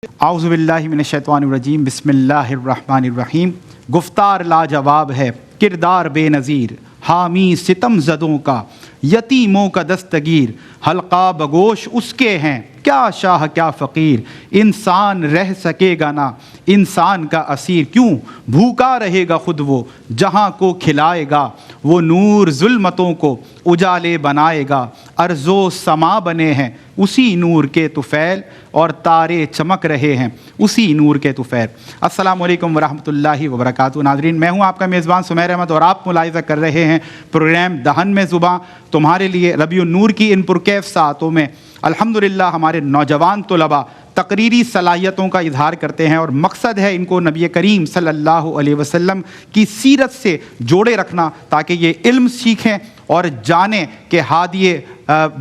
اعوذ باللہ من الشیطان الرجیم، بسم اللہ الرحمن الرحیم۔ گفتار لاجواب ہے، کردار بے نظیر، حامی ستم زدوں کا، یتیموں کا دستگیر، حلقہ بگوش اس کے ہیں، کیا شاہ کیا فقیر۔ انسان رہ سکے گا نہ انسان کا اسیر، کیوں بھوکا رہے گا خود وہ جہاں کو کھلائے گا۔ وہ نور ظلمتوں کو اجالے بنائے گا، ارض و سما بنے ہیں اسی نور کے طفیل، اور تارے چمک رہے ہیں اسی نور کے طفیل۔ السلام علیکم ورحمۃ اللہ وبرکاتہ۔ ناظرین، میں ہوں آپ کا میزبان سمیر احمد، اور آپ ملاحظہ کر رہے ہیں پروگرام دہن میں زباں تمہارے لیے۔ ربیع النور کی ان پرکیف ساعتوں میں الحمدللہ ہمارے نوجوان طلباء تقریری صلاحیتوں کا اظہار کرتے ہیں، اور مقصد ہے ان کو نبی کریم صلی اللہ علیہ وسلم کی سیرت سے جوڑے رکھنا، تاکہ یہ علم سیکھیں اور جانیں کہ ہادی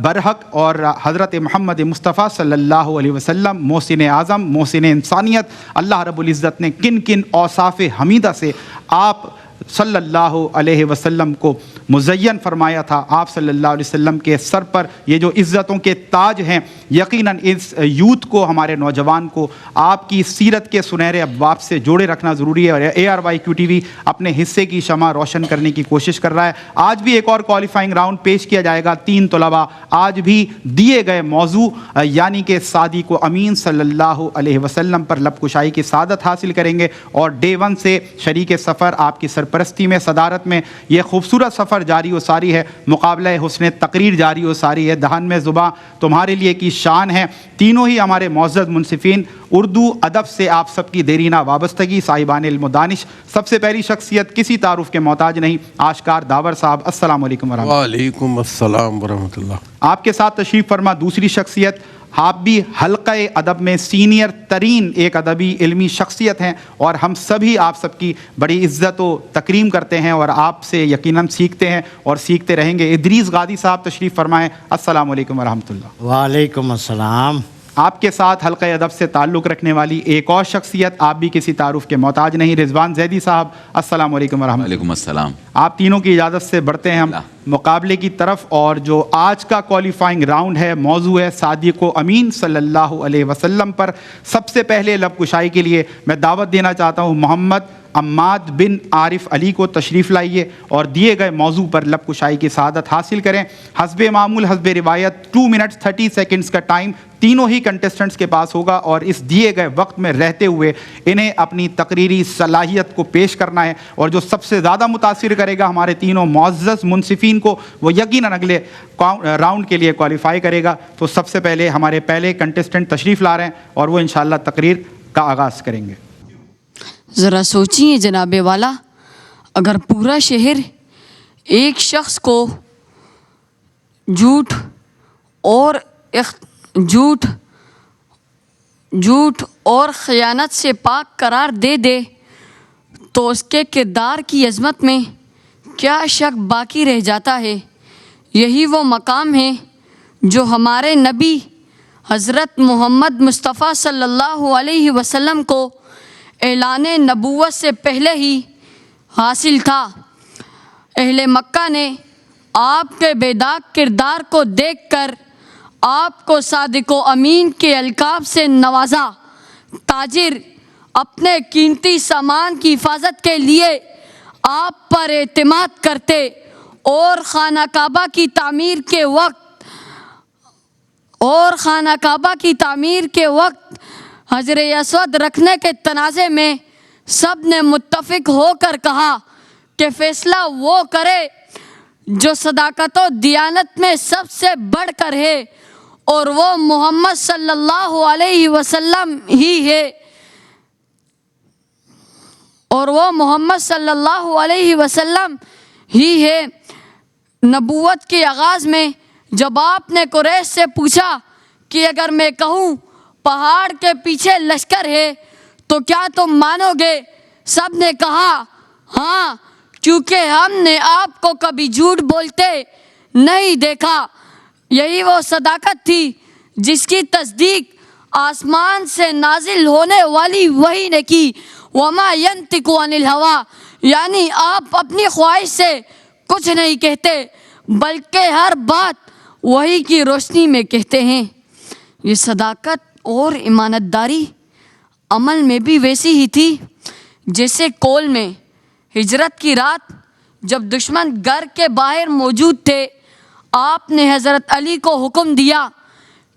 برحق اور حضرت محمد مصطفیٰ صلی اللہ علیہ وسلم محسن اعظم، محسن انسانیت، اللہ رب العزت نے کن کن اوصاف حمیدہ سے آپ صلی اللہ علیہ وسلم کو مزین فرمایا تھا۔ آپ صلی اللہ علیہ وسلم کے سر پر یہ جو عزتوں کے تاج ہیں، یقیناً اس یوتھ کو، ہمارے نوجوان کو آپ کی سیرت کے سنہرے ابواب سے جوڑے رکھنا ضروری ہے، اور ARYQ-TV اپنے حصے کی شمع روشن کرنے کی کوشش کر رہا ہے۔ آج بھی ایک اور کوالیفائنگ راؤنڈ پیش کیا جائے گا۔ 3 طلباء آج بھی دیے گئے موضوع یعنی کہ صادق و امین صلی اللہ علیہ وسلم پر لب کشائی کی سعادت حاصل کریں گے، اور ڈے 1 سے شریک سفر آپ کی سرپرستی میں، صدارت میں یہ خوبصورت سفر جاری و ساری ہے۔ مقابلہ حسن تقریر جاری و ساری ہے۔ دہن میں زباں تمہارے لیے کی شان ہے۔ تینوں ہی ہمارے معزز منصفین، اردو ادب سے آپ سب کی دیرینہ وابستگی، صاحبان علم و دانش۔ سب سے پہلی شخصیت کسی تعارف کے محتاج نہیں، آشکار داور صاحب، السلام علیکم ورحمۃ اللہ۔ وعلیکم السلام ورحمۃ اللہ۔ آپ کے ساتھ تشریف فرما دوسری شخصیت، آپ بھی حلقہ ادب میں سینئر ترین ایک ادبی علمی شخصیت ہیں، اور ہم سبھی آپ سب کی بڑی عزت و تکریم کرتے ہیں، اور آپ سے یقیناً سیکھتے ہیں اور سیکھتے رہیں گے۔ ادریس غادی صاحب تشریف فرمائیں، السلام علیکم ورحمۃ اللہ۔ وعلیکم السلام۔ آپ کے ساتھ حلقہ ادب سے تعلق رکھنے والی ایک اور شخصیت، آپ بھی کسی تعارف کے محتاج نہیں، رضوان زیدی صاحب، السلام علیکم ورحمۃ اللہ۔ وعلیکم السلام۔ آپ تینوں کی اجازت سے بڑھتے ہیں ہم مقابلے کی طرف، اور جو آج کا کوالیفائنگ راؤنڈ ہے، موضوع ہے صادق و امین صلی اللہ علیہ وسلم پر۔ سب سے پہلے لب کشائی کے لیے میں دعوت دینا چاہتا ہوں محمد عماد بن عارف علی کو، تشریف لائیے اور دیے گئے موضوع پر لب کشائی کی سعادت حاصل کریں۔ حسب معمول، حسب روایت 2 منٹ 30 سیکنڈز کا ٹائم تینوں ہی کنٹسٹنٹس کے پاس ہوگا، اور اس دیے گئے وقت میں رہتے ہوئے انہیں اپنی تقریری صلاحیت کو پیش کرنا ہے، اور جو سب سے زیادہ متاثر کرے گا ہمارے تینوں معزز منصفین کو، وہ یقیناً اگلے راؤنڈ کے لیے کوالیفائی کرے گا۔ تو سب سے پہلے ہمارے پہلے کنٹسٹنٹ تشریف لا رہے ہیں، اور وہ انشاءاللہ تقریر کا آغاز کریں گے۔ ذرا سوچیے جناب والا، اگر پورا شہر ایک شخص کو جھوٹ اور خیانت سے پاک قرار دے دے، تو اس کے کردار کی عظمت میں کیا شک باقی رہ جاتا ہے؟ یہی وہ مقام ہے جو ہمارے نبی حضرت محمد مصطفیٰ صلی اللہ علیہ وسلم کو اعلان نبوت سے پہلے ہی حاصل تھا۔ اہل مکہ نے آپ کے بے داغ کردار کو دیکھ کر آپ کو صادق و امین کے القاب سے نوازا۔ تاجر اپنے قیمتی سامان کی حفاظت کے لیے آپ پر اعتماد کرتے، اور خانہ کعبہ کی تعمیر کے وقت حجر اسود رکھنے کے تنازع میں سب نے متفق ہو کر کہا کہ فیصلہ وہ کرے جو صداقت و دیانت میں سب سے بڑھ کر ہے، اور وہ محمد صلی اللہ علیہ وسلم ہی ہے۔ نبوت کے آغاز میں جب آپ نے قریش سے پوچھا کہ اگر میں کہوں پہاڑ کے پیچھے لشکر ہے تو کیا تم مانو گے؟ سب نے کہا ہاں، کیونکہ ہم نے آپ کو کبھی جھوٹ بولتے نہیں دیکھا۔ یہی وہ صداقت تھی جس کی تصدیق آسمان سے نازل ہونے والی وحی نے کی۔ وما ینطق عن الہوی، یعنی آپ اپنی خواہش سے کچھ نہیں کہتے، بلکہ ہر بات وحی کی روشنی میں کہتے ہیں۔ یہ صداقت اور امانت داری عمل میں بھی ویسی ہی تھی جیسے کول میں ہجرت کی رات جب دشمن گھر کے باہر موجود تھے، آپ نے حضرت علی کو حکم دیا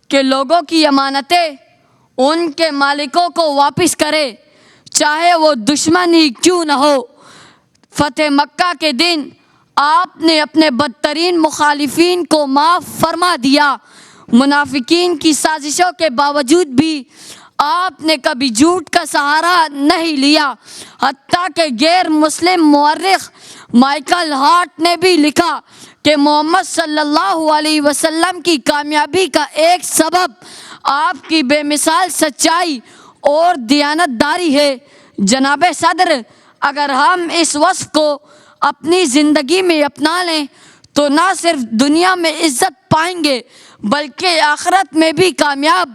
کہ لوگوں کی امانتیں ان کے مالکوں کو واپس کرے، چاہے وہ دشمن ہی کیوں نہ ہو۔ فتح مکہ کے دن آپ نے اپنے بدترین مخالفین کو معاف فرما دیا۔ منافقین کی سازشوں کے باوجود بھی آپ نے کبھی جھوٹ کا سہارا نہیں لیا، حتیٰ کہ غیر مسلم مورخ مائیکل ہارٹ نے بھی لکھا کہ محمد صلی اللہ علیہ وسلم کی کامیابی کا ایک سبب آپ کی بے مثال سچائی اور دیانتداری ہے۔ جناب صدر، اگر ہم اس وصف کو اپنی زندگی میں اپنا لیں تو نہ صرف دنیا میں عزت پائیں گے بلکہ آخرت میں بھی کامیاب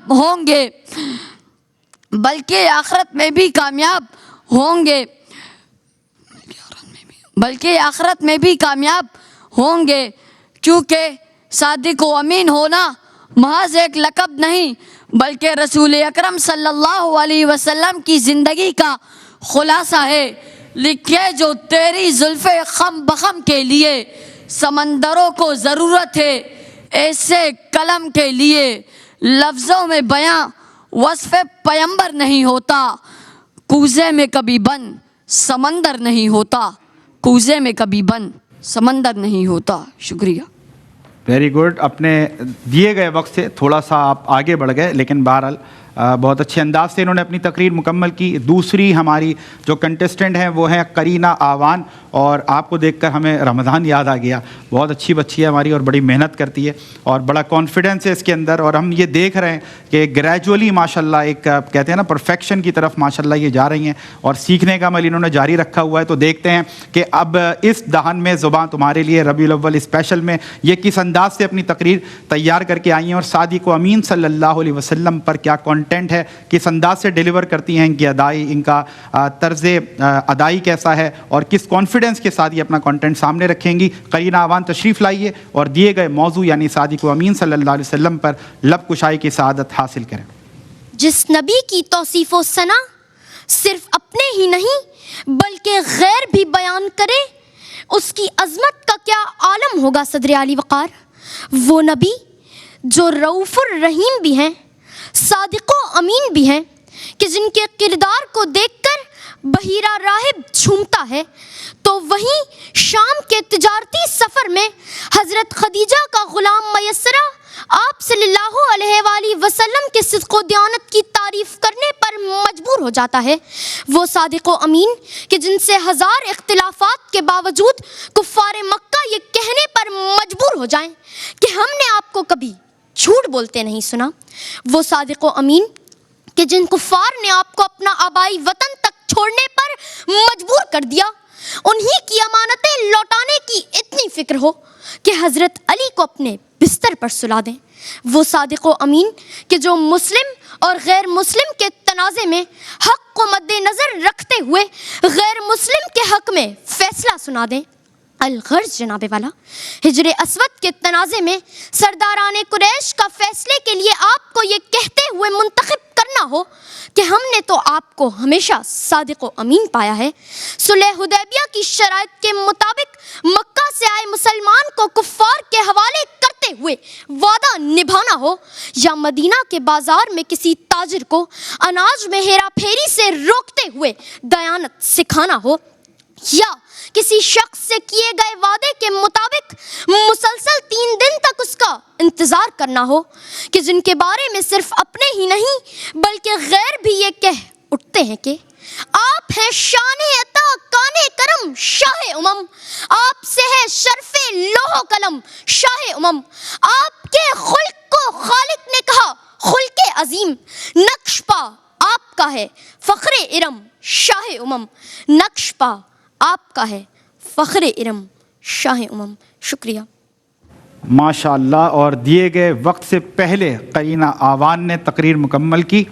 ہوں گے کیونکہ صادق و امین ہونا محض ایک لقب نہیں بلکہ رسول اکرم صلی اللہ علیہ وسلم کی زندگی کا خلاصہ ہے۔ لکھے جو تیری زلف خم بخم کے لیے سمندروں کو ضرورت ہے، ایسے قلم کے لیے لفظوں میں بیاں وصف پیمبر نہیں ہوتا، کوزے میں کبھی بند سمندر نہیں ہوتا۔ شکریہ۔ Very good. اپنے دیے گئے وقت سے تھوڑا سا آپ آگے بڑھ گئے، لیکن بہرحال بہت اچھے انداز سے انہوں نے اپنی تقریر مکمل کی۔ دوسری ہماری جو کنٹسٹنٹ ہیں وہ ہیں قرینہ آوان، اور آپ کو دیکھ کر ہمیں رمضان یاد آ گیا۔ بہت اچھی بچی ہے ہماری اور بڑی محنت کرتی ہے اور بڑا کانفیڈنس ہے اس کے اندر، اور ہم یہ دیکھ رہے ہیں کہ گریجولی ماشاءاللہ ایک کہتے ہیں نا پرفیکشن کی طرف ماشاءاللہ یہ جا رہی ہیں، اور سیکھنے کا عمل انہوں نے جاری رکھا ہوا ہے۔ تو دیکھتے ہیں کہ اب اس دہن میں زباں تمہارے لیے ربیع الاول اسپیشل میں یہ کس انداز سے اپنی تقریر تیار کر کے آئی ہیں، اور صادق و امین صلی اللہ علیہ وسلم پر کیا کانٹینٹ ہے، کس انداز سے ڈیلیور کرتی ہیں، ان کی ادائی، ان کا طرز ادائی کیسا ہے، اور کس کانفیڈنس کے ساتھ یہ اپنا کانٹینٹ سامنے رکھیں گی۔ قرینہ آوان تشریف لائیے اور دیے گئے موضوع یعنی صادق و امین صلی اللہ علیہ وسلم پر لب کشائی کی سعادت حاصل کریں۔ جس نبی کی توصیف و ثنا صرف اپنے ہی نہیں بلکہ غیر بھی بیان کرے، اس کی عظمت کا کیا عالم ہوگا صدر علی وقار۔ وہ نبی جو رؤوف الرحیم بھی ہیں، صادق و امین بھی ہیں، کہ جن کے کردار کو دیکھ کر بحیرہ راہب جھومتا ہے، تو وہیں شام کے تجارتی سفر میں حضرت خدیجہ کا غلام میسرہ آپ صلی اللہ علیہ وآلہ وسلم کے صدق و دیانت کی تعریف کرنے پر مجبور ہو جاتا ہے۔ وہ صادق و امین کہ جن سے ہزار اختلافات کے باوجود کفار مکہ یہ کہنے پر مجبور ہو جائیں کہ ہم نے آپ کو کبھی جھوٹ بولتے نہیں سنا۔ وہ صادق و امین کہ جن کفار نے آپ کو اپنا آبائی وطن تک چھوڑنے پر مجبور کر دیا، انہی کی امانتیں لوٹانے کی اتنی فکر ہو کہ حضرت علی کو اپنے بستر پر سلا دیں۔ وہ صادق و امین کہ جو مسلم اور غیر مسلم کے تنازع میں حق کو مد نظر رکھتے ہوئے غیر مسلم کے حق میں فیصلہ سنا دیں۔ الغرض جناب والا، ہجر اسود کے تنازع میں سرداران قریش کا فیصلے کے لیے آپ کو یہ کہتے ہوئے منتخب کرنا ہو کہ ہم نے تو آپ کو ہمیشہ صادق و امین پایا ہے، صلح حدیبیہ کی شرائط کے مطابق مکہ سے آئے مسلمان کو کفار کے حوالے کرتے ہوئے وعدہ نبھانا ہو، یا مدینہ کے بازار میں کسی تاجر کو اناج میں ہیرا پھیری سے روکتے ہوئے دیانت سکھانا ہو، یا کسی شخص سے کیے گئے وعدے کے مطابق مسلسل 3 دن تک اس کا انتظار کرنا ہو، کہ جن کے بارے میں صرف اپنے ہی نہیں بلکہ غیر بھی یہ کہہ اٹھتے ہیں کہ آپ ہیں شان عطا کان کرم شاہ امم، آپ سے ہے شرف لوح و قلم شاہ امم، آپ کے خلق کو خالق نے کہا خلق عظیم، نقش پا آپ کا ہے فخر ارم شاہ امم، نقش پا آپ کا ہے فخر ارم شاہ امم۔ شکریہ۔ ماشاء اللہ۔ اور دیے گئے وقت سے پہلے قرینہ آوان نے تقریر مکمل کی،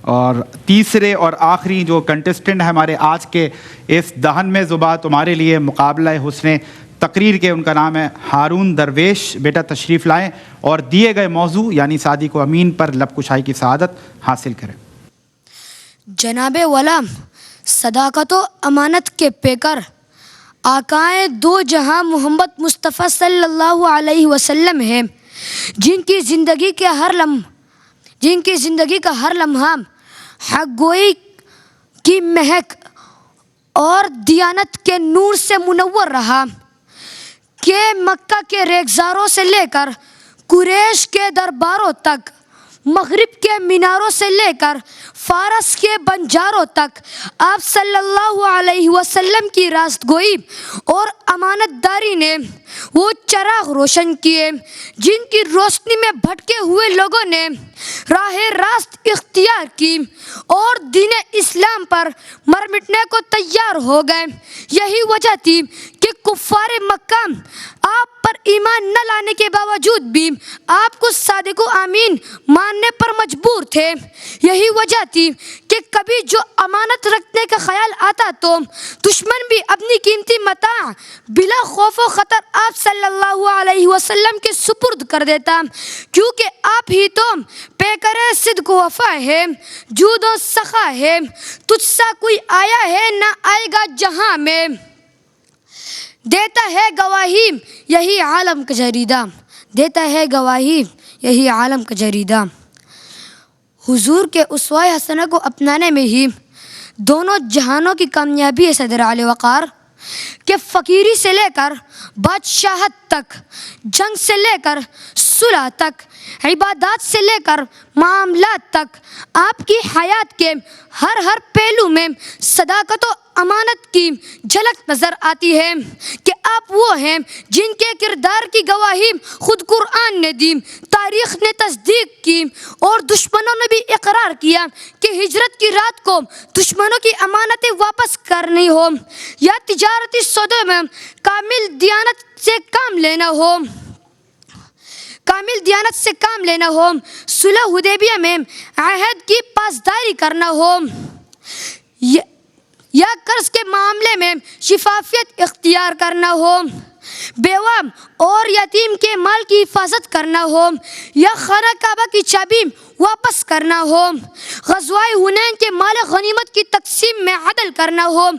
اور تیسرے اور آخری جو کنٹسٹنٹ ہے ہمارے آج کے اس دہن میں زباں تمہارے لیے مقابلہ حسن تقریر کے، ان کا نام ہے ہارون درویش۔ بیٹا تشریف لائیں اور دیے گئے موضوع یعنی صادق و امین پر لب کشائی کی سعادت حاصل کریں۔ جناب والا صداقت و امانت کے پیکر آقائے دو جہاں محمد مصطفیٰ صلی اللہ علیہ وسلم ہیں، جن کی زندگی کا ہر لمحہ حق گوئی کی مہک اور دیانت کے نور سے منور رہا، کہ مکہ کے ریگزاروں سے لے کر قریش کے درباروں تک، مغرب کے میناروں سے لے کر فارس کے بنجاروں تک آپ صلی اللہ علیہ وسلم کی راست گوئی اور امانت داری نے وہ چراغ روشن کیے جن کی روشنی میں بھٹکے ہوئے لوگوں نے راہ راست اختیار کی اور دین اسلام پر مر مٹنے کو تیار ہو گئے۔ یہی وجہ تھی کہ کفار مکہ آپ پر ایمان نہ لانے کے باوجود بھی آپ کو صادق و امین ماننے پر مجبور تھے۔ یہی وجہ تھی کہ کبھی جو امانت رکھنے کا خیال آتا تو دشمن بھی اپنی قیمتی متاع بلا خوف و خطر آپ صلی اللہ علیہ وسلم کے سپرد کر دیتا، کیونکہ آپ ہی تو پیکر صدق و وفا ہے، جود و سخا ہے، تجھ سا کوئی آیا ہے نہ آئے گا جہاں میں، دیتا ہے گواہی یہی عالم کا جریدہ، دیتا ہے گواہی یہی عالم کا جریدہ۔ حضور کے اسوہ حسنہ کو اپنانے میں ہی دونوں جہانوں کی کامیابی ہے صدر اعلی وقار، کہ فقیری سے لے کر بادشاہت تک، جنگ سے لے کر صلح تک، عبادات سے لے کر معاملات تک، آپ کی حیات کے ہر پہلو میں صداقت و امانت کی جھلک نظر آتی ہے، کہ آپ وہ ہیں جن کے کردار کی گواہی خود قرآن نے دی، تاریخ نے تصدیق کی اور دشمنوں نے بھی اقرار کیا کہ ہجرت کی رات کو دشمنوں کی امانتیں واپس کرنی ہو یا تجارتی سودوں میں کامل دیانت سے کام لینا ہو، صلح حدیبیہ میں عہد کی پاسداری کرنا ہو یا قرض کے معاملے میں شفافیت اختیار کرنا ہو، بیوہ اور یتیم کے مال کی حفاظت کرنا ہو یا خانہ کعبہ کی چابی واپس کرنا ہو، غزوہ حنین کے مال غنیمت کی تقسیم میں عدل کرنا ہو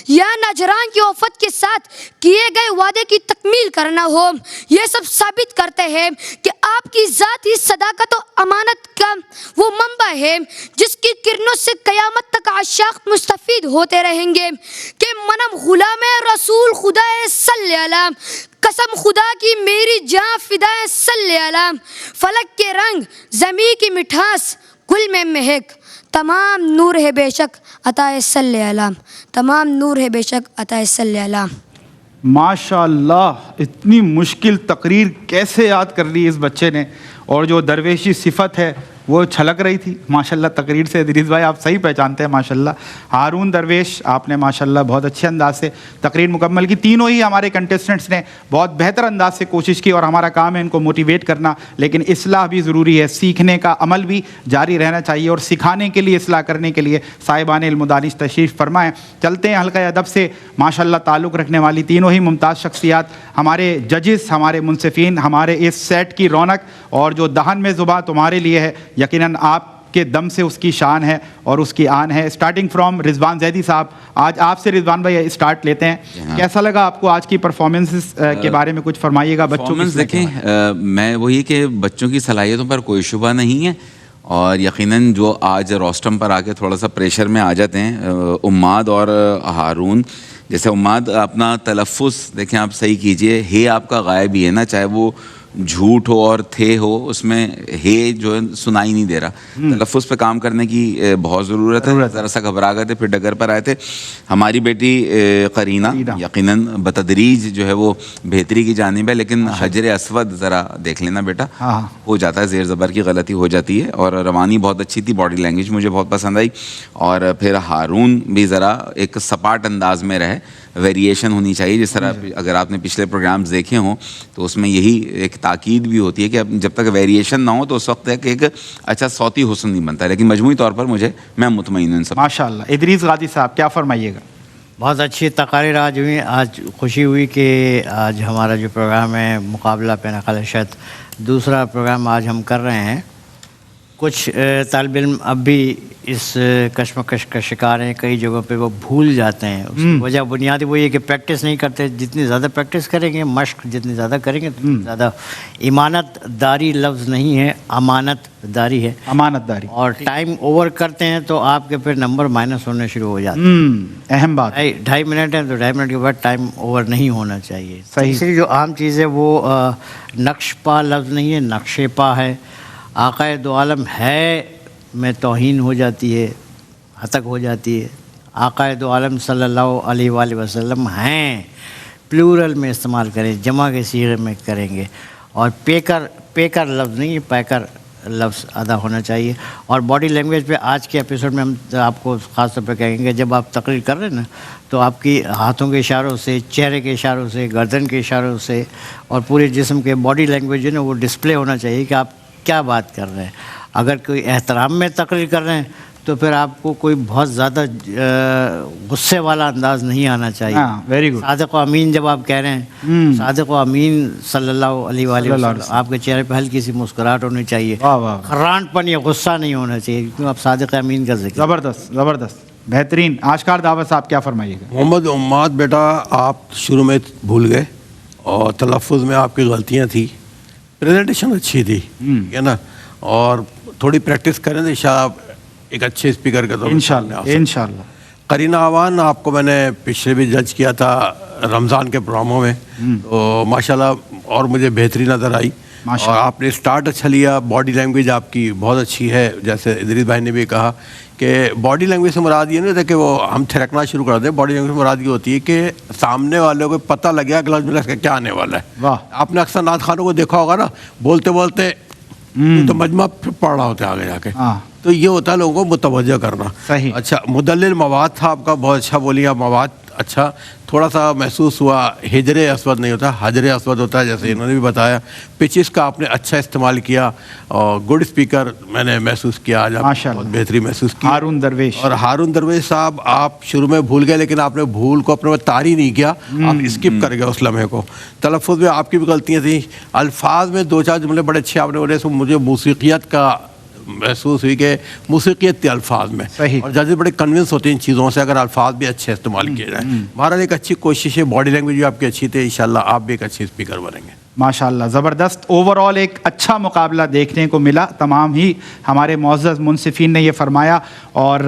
یا نجران کی وفد کے ساتھ کیے گئے وعدے کی تکمیل کرنا ہو، یہ سب ثابت کرتے ہیں کہ آپ کی ذات ہی صداقت و امانت کا وہ منبع ہے جس کی کرنوں سے قیامت تک عشاق مستفید ہوتے رہیں گے، کہ منم غلام رسول خدا صلی اللہ، قسم خدا کی میری جاں فدا صلی اللہ، فلک کے رنگ زمین کی مٹھاس گل میں مہک، تمام نور ہے بے شک عطا صلی اللہ، تمام نور ہے بے شک عطا صلی اللہ۔ ماشاء اللہ، اتنی مشکل تقریر کیسے یاد کر لی اس بچے نے، اور جو درویشی صفت ہے وہ چھلک رہی تھی ماشاءاللہ تقریر سے۔ ادریس بھائی آپ صحیح پہچانتے ہیں ماشاءاللہ۔ ہارون درویش آپ نے ماشاءاللہ بہت اچھے انداز سے تقریر مکمل کی۔ تینوں ہی ہمارے کنٹیسٹنٹس نے بہت بہتر انداز سے کوشش کی، اور ہمارا کام ہے ان کو موٹیویٹ کرنا، لیکن اصلاح بھی ضروری ہے، سیکھنے کا عمل بھی جاری رہنا چاہیے، اور سکھانے کے لیے، اصلاح کرنے کے لیے صاحبان علم و دانش تشریف فرمائیں۔ چلتے ہیں حلقہ ادب سے ماشاءاللہ تعلق رکھنے والی تینوں ہی ممتاز شخصیات، ہمارے ججز، ہمارے منصفین، ہمارے اس سیٹ کی رونق، اور جو دہن میں زباں تمہارے لیے ہے یقیناً آپ کے دم سے اس کی شان ہے اور اس کی آن ہے۔ اسٹارٹنگ فرام رضوان زیدی صاحب، آج آپ سے رضوان بھائی اسٹارٹ لیتے ہیں، کیسا لگا آپ کو آج کی پرفارمنسز کے بارے میں کچھ فرمائیے گا؟ بچوں کی دیکھیں، میں وہی کہ بچوں کی صلاحیتوں پر کوئی شبہ نہیں ہے، اور یقیناً جو آج روسٹم پر آ کے تھوڑا سا پریشر میں آ جاتے ہیں اماد اور ہارون، جیسے اماد اپنا تلفظ دیکھیں آپ صحیح کیجئے، ہے آپ کا غائب ہی ہے نا، چاہے وہ جھوٹ ہو اور تھے ہو، اس میں ہے جو ہے سنائی نہیں دے رہا۔ تلفظ پہ کام کرنے کی بہت ضرورت ہے۔ ذرا سا گھبرا گئے تھے، پھر ڈگر پر آئے تھے۔ ہماری بیٹی قرینہ یقیناً بتدریج جو ہے وہ بہتری کی جانب ہے، لیکن حجر اسود ذرا دیکھ لینا بیٹا، ہو جاتا ہے، زیر زبر کی غلطی ہو جاتی ہے، اور روانی بہت اچھی تھی، باڈی لینگویج مجھے بہت پسند آئی، اور پھر ہارون بھی ذرا ایک سپاٹ انداز میں رہے، ویریشن ہونی چاہیے، جس طرح اگر آپ نے پچھلے پروگرامز دیکھے ہوں تو اس میں یہی ایک تاکید بھی ہوتی ہے کہ جب تک ویریشن نہ ہو تو اس وقت تک ایک اچھا صوتی حسن نہیں بنتا، لیکن مجموعی طور پر میں مطمئن ہوں ان سب۔ ماشاءاللہ۔ ادریس غازی صاحب کیا فرمائیے گا؟ بہت اچھی تقاریر آج ہوئی، آج خوشی ہوئی کہ آج ہمارا جو پروگرام ہے مقابلہ پہ نقل ارشاد، دوسرا پروگرام آج ہم کر رہے ہیں۔ کچھ طالب علم اب بھی اس کشمکش کا شکار ہیں, کئی جگہوں پہ وہ بھول جاتے ہیں. اس کی وجہ بنیادی وہی ہے کہ پریکٹس نہیں کرتے. جتنی زیادہ پریکٹس کریں گے, مشق جتنی زیادہ کریں گے اتنی زیادہ. امانت داری لفظ نہیں ہے, امانت داری ہے, امانت داری. اور ٹائم اوور کرتے ہیں تو آپ کے پھر نمبر مائنس ہونے شروع ہو جاتے ہیں. اہم بات. 2.5 منٹ ہے تو 2.5 منٹ کے بعد ٹائم اوور نہیں ہونا چاہیے. صحیح. تیسری جو عام چیز ہے وہ نقش پا لفظ نہیں ہے, نقش پا ہے. آقائے دو عالم ہے میں توہین ہو جاتی ہے, ہتک ہو جاتی ہے. آقائے دو عالم صلی اللہ علیہ وآلہ وسلم ہیں, پلورل میں استعمال کریں, جمع کے صیغے میں کریں گے. اور پیکر لفظ نہیں, پیکر لفظ ادا ہونا چاہیے. اور باڈی لینگویج پہ آج کے ایپیسوڈ میں ہم آپ کو خاص طور پہ کہیں گے, جب آپ تقریر کر رہے ہیں نا تو آپ کی ہاتھوں کے اشاروں سے, چہرے کے اشاروں سے, گردن کے اشاروں سے اور پورے جسم کے باڈی لینگویج جو ہے نا وہ ڈسپلے ہونا چاہیے کہ آپ کیا بات کر رہے ہیں. اگر کوئی احترام میں تقریر کر رہے ہیں تو پھر آپ کو کوئی بہت زیادہ غصے والا انداز نہیں آنا چاہیے. Very good. صادق و امین جب آپ کہہ رہے ہیں, صادق و امین صلی اللہ علیہ وآلہ وسلم, آپ کے چہرے پہ ہلکی سی مسکراہٹ ہونی چاہیے. خرانٹ پن یا غصہ نہیں ہونا چاہیے کیونکہ آپ صادق امین کا ذکر. زبردست زبردست, بہترین. آشکار دعوت صاحب کیا فرمائیے گا؟ محمد اماد بیٹا آپ شروع میں بھول گئے اور تلفظ میں آپ کی غلطیاں تھیں. پریزنٹیشن اچھی تھی ہے نا, اور تھوڑی پریکٹس کریں تو انشاءاللہ آپ ایک اچھے اسپیکر کے طور پر انشاءاللہ. قرینہ آوان آپ کو میں نے پچھلے بھی جج کیا تھا رمضان کے پروگراموں میں, تو ماشاءاللہ اور مجھے بہتری نظر آئی. اور آپ نے سٹارٹ اچھا لیا, باڈی لینگویج آپ کی بہت اچھی ہے. جیسے ادریس بھائی نے بھی کہا کہ باڈی لینگویج سے مراد یہ نہیں ہوتا کہ وہ ہم تھرکنا شروع کر دیں. باڈی لینگویج سے مراد یہ ہوتی ہے کہ سامنے والے کو پتہ لگ گیا گلاس ملاس کا کیا آنے والا ہے. آپ نے اکثر نعت خوانوں کو دیکھا ہوگا نا, بولتے بولتے تو مجمع پھر پڑھ رہا ہوتا ہے آگے جا کے. تو یہ ہوتا ہے لوگوں کو متوجہ کرنا. صحیح. اچھا, مدلل مواد تھا آپ کا, بہت اچھا بولی آپ. مواد اچھا, تھوڑا سا محسوس ہوا حجر اسود نہیں ہوتا, حجر اسود ہوتا ہے, جیسے انہوں نے بھی بتایا. پچز کا آپ نے اچھا استعمال کیا, اور گڈ اسپیکر میں نے محسوس کیا آج, آپ بہت بہترین محسوس کیا. ہارون درویش. اور ہارون درویش صاحب آپ شروع میں بھول گئے, لیکن آپ نے بھول کو اپنے میں طاری نہیں کیا, آپ اسکپ کر گئے اس لمحے کو. تلفظ میں آپ کی بھی غلطیاں تھیں. الفاظ میں 2-4 جملے بڑے اچھے آپ نے بولے, مجھے موسیقیت کا محسوس ہوئی کہ موسیقیت تھے الفاظ میں. اور ججز بڑے کنونس ہوتے ہیں ان چیزوں سے اگر الفاظ بھی اچھے استعمال کیے جائیں. بہرحال ایک اچھی کوشش ہے, باڈی لینگویج بھی آپ کی اچھی تھی, انشاءاللہ آپ بھی ایک اچھے اسپیکر بنیں گے. ماشاءاللہ زبردست. اوور آل ایک اچھا مقابلہ دیکھنے کو ملا. تمام ہی ہمارے معزز منصفین نے یہ فرمایا, اور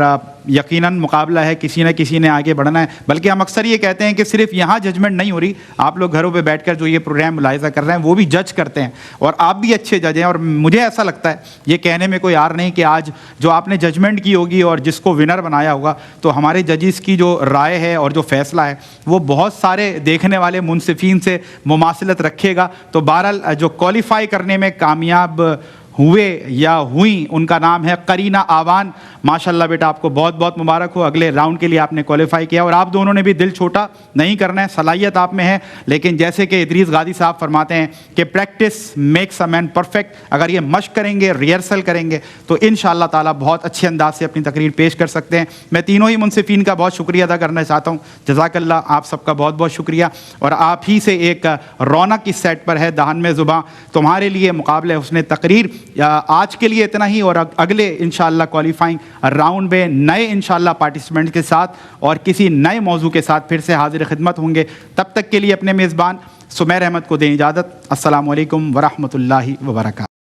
یقیناً مقابلہ ہے, کسی نہ کسی نے آگے بڑھنا ہے. بلکہ ہم اکثر یہ کہتے ہیں کہ صرف یہاں ججمنٹ نہیں ہو رہی, آپ لوگ گھروں پہ بیٹھ کر جو یہ پروگرام ملاحظہ کر رہے ہیں وہ بھی جج کرتے ہیں, اور آپ بھی اچھے جج ہیں. اور مجھے ایسا لگتا ہے, یہ کہنے میں کوئی عار نہیں, کہ آج جو آپ نے ججمنٹ کی ہوگی اور جس کو ونر بنایا ہوگا, تو ہمارے ججز کی جو رائے ہے اور جو فیصلہ ہے وہ بہت سارے دیکھنے والے منصفین سے مماثلت رکھے گا. تو بہرحال جو کوالیفائی کرنے میں کامیاب ہوئے یا ہوئیں ان کا نام ہے قرینہ آوان. ماشاءاللہ بیٹا آپ کو بہت بہت مبارک ہو, اگلے راؤنڈ کے لیے آپ نے کوالیفائی کیا. اور آپ دونوں نے بھی دل چھوٹا نہیں کرنا ہے, صلاحیت آپ میں ہے, لیکن جیسے کہ ادریس غازی صاحب فرماتے ہیں کہ practice makes a man perfect. اگر یہ مشق کریں گے, ریہرسل کریں گے, تو انشاءاللہ تعالیٰ بہت اچھے انداز سے اپنی تقریر پیش کر سکتے ہیں. میں تینوں ہی منصفین کا بہت شکریہ ادا کرنا چاہتا ہوں. جزاک اللہ, آپ سب کا بہت بہت شکریہ. اور آپ ہی سے ایک رونق اس سیٹ پر ہے, دہن میں زباں تمہارے لیے مقابلہ حسن تقریر. آج کے لیے اتنا ہی, اور اگلے انشاءاللہ کوالیفائنگ راؤنڈ میں نئے انشاءاللہ پارٹیسپینٹ کے ساتھ اور کسی نئے موضوع کے ساتھ پھر سے حاضر خدمت ہوں گے. تب تک کے لیے اپنے میزبان سمیر احمد کو دیں اجازت. السلام علیکم ورحمۃ اللہ وبرکاتہ.